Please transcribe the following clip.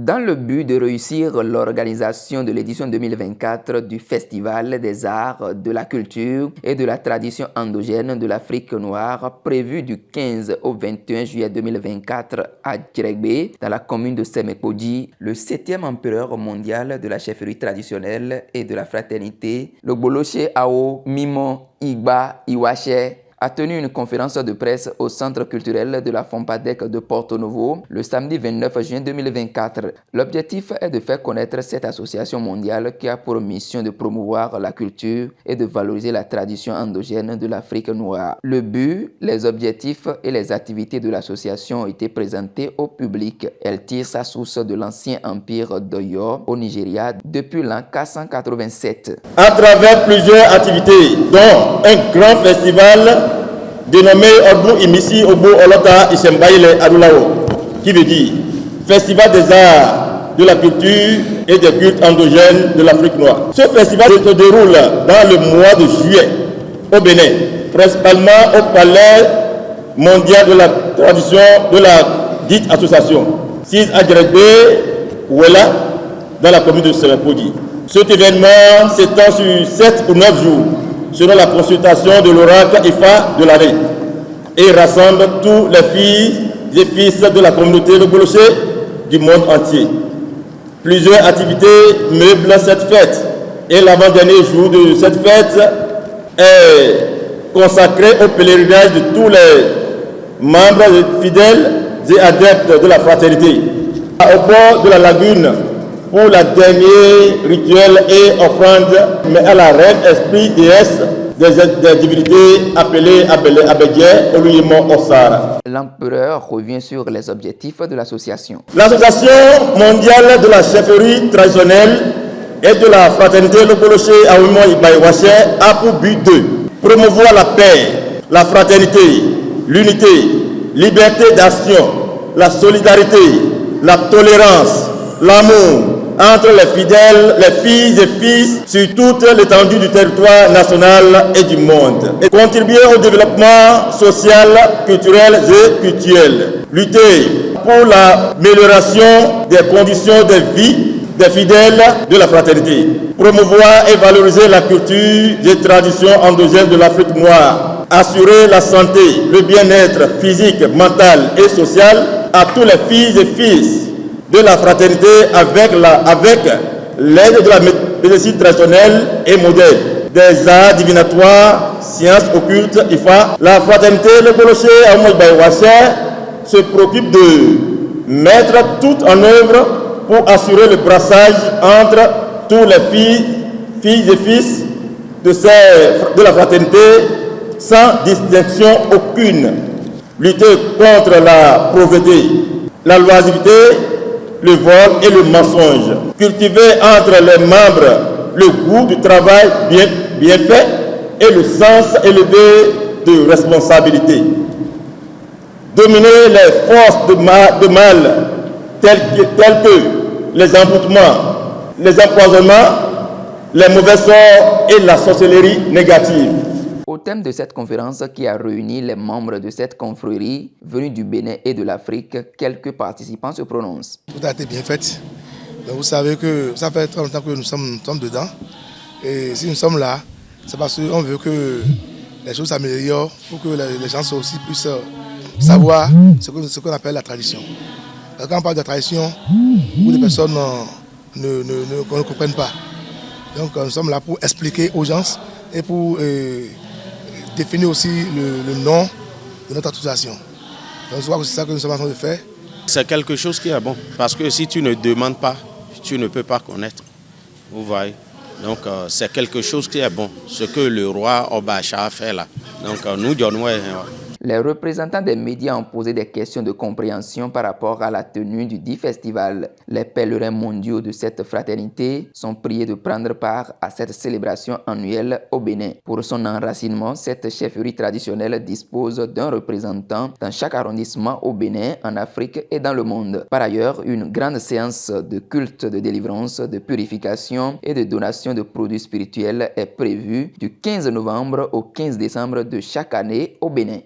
Dans le but de réussir l'organisation de l'édition 2024 du Festival des arts, de la culture et de la tradition endogène de l'Afrique noire, prévu du 15 au 21 juillet 2024 à Djirégbé, dans la commune de Sémépodji, le 7e empereur mondial de la chefferie traditionnelle et de la fraternité, le Boloché Ao Mimo Igba Iwache, a tenu une conférence de presse au Centre culturel de la Fompadec de Porto Novo le samedi 29 juin 2024. L'objectif est de faire connaître cette association mondiale qui a pour mission de promouvoir la culture et de valoriser la tradition endogène de l'Afrique noire. Le but, les objectifs et les activités de l'association ont été présentés au public. Elle tire sa source de l'ancien empire d'Oyo au Nigeria depuis l'an 487. À travers plusieurs activités, dont un grand festival dénommé Obu Imisi Obu Olota Isembaïle Adulao, qui veut dire Festival des arts, de la culture et des cultes endogènes de l'Afrique noire. Ce festival se déroule dans le mois de juillet au Bénin, principalement au Palais mondial de la tradition de la dite association, 6 à Djirégbé, Ouela, dans la commune de Sémépodji. Cet événement s'étend sur 7 ou 9 jours, selon la consultation de l'oracle Ifa de l'année, et rassemble tous les filles et fils de la communauté de Boloché du monde entier. Plusieurs activités meublent cette fête, et l'avant-dernier jour de cette fête est consacré au pèlerinage de tous les membres fidèles et adeptes de la fraternité. Au bord de la lagune, pour la dernière rituel et offrande, mais à la reine esprit déesse des divinités appelées Abedje Oluyemo Osara. L'empereur revient sur les objectifs de l'association. L'association mondiale de la chefferie traditionnelle et de la fraternité Le Boloché Aouimo Ibaïwaché a pour but de promouvoir la paix, la fraternité, l'unité, liberté d'action, la solidarité, la tolérance, l'amour entre les fidèles, les filles et fils sur toute l'étendue du territoire national et du monde, et contribuer au développement social, culturel et culturel. Lutter pour l'amélioration des conditions de vie des fidèles de la fraternité. Promouvoir et valoriser la culture et traditions endogènes de l'Afrique noire. Assurer la santé, le bien-être physique, mental et social à tous les filles et fils de la fraternité avec l'aide de la médecine traditionnelle et moderne, des arts divinatoires, sciences occultes, IFA. La fraternité Le Boloché Aoumo Ibaïwaché se préoccupe de mettre tout en œuvre pour assurer le brassage entre tous les filles et fils de la fraternité sans distinction aucune. Lutter contre la pauvreté, la loisiveté, le vol et le mensonge. Cultiver entre les membres le goût du travail bien fait et le sens élevé de responsabilité. Dominer les forces de mal telles que les emboutements, les empoisonnements, les mauvais sorts et la sorcellerie négative. Au thème de cette conférence qui a réuni les membres de cette confrérie venus du Bénin et de l'Afrique, quelques participants se prononcent. Tout a été bien fait. Donc vous savez que ça fait très longtemps que nous sommes dedans. Et si nous sommes là, c'est parce qu'on veut que les choses s'améliorent pour que les gens aussi puissent savoir ce qu'on appelle la tradition. Quand on parle de tradition, beaucoup de personnes ne comprennent pas. Donc nous sommes là pour expliquer aux gens et pour définir aussi le nom de notre association. Donc je crois que c'est ça que nous sommes en train de faire. C'est quelque chose qui est bon, parce que si tu ne demandes pas, tu ne peux pas connaître. Vous voyez. Donc c'est quelque chose qui est bon, ce que le roi Obacha a fait là. Donc nous donnons. Les représentants des médias ont posé des questions de compréhension par rapport à la tenue du dit festival. Les pèlerins mondiaux de cette fraternité sont priés de prendre part à cette célébration annuelle au Bénin. Pour son enracinement, cette chefferie traditionnelle dispose d'un représentant dans chaque arrondissement au Bénin, en Afrique et dans le monde. Par ailleurs, une grande séance de culte de délivrance, de purification et de donation de produits spirituels est prévue du 15 novembre au 15 décembre de chaque année au Bénin.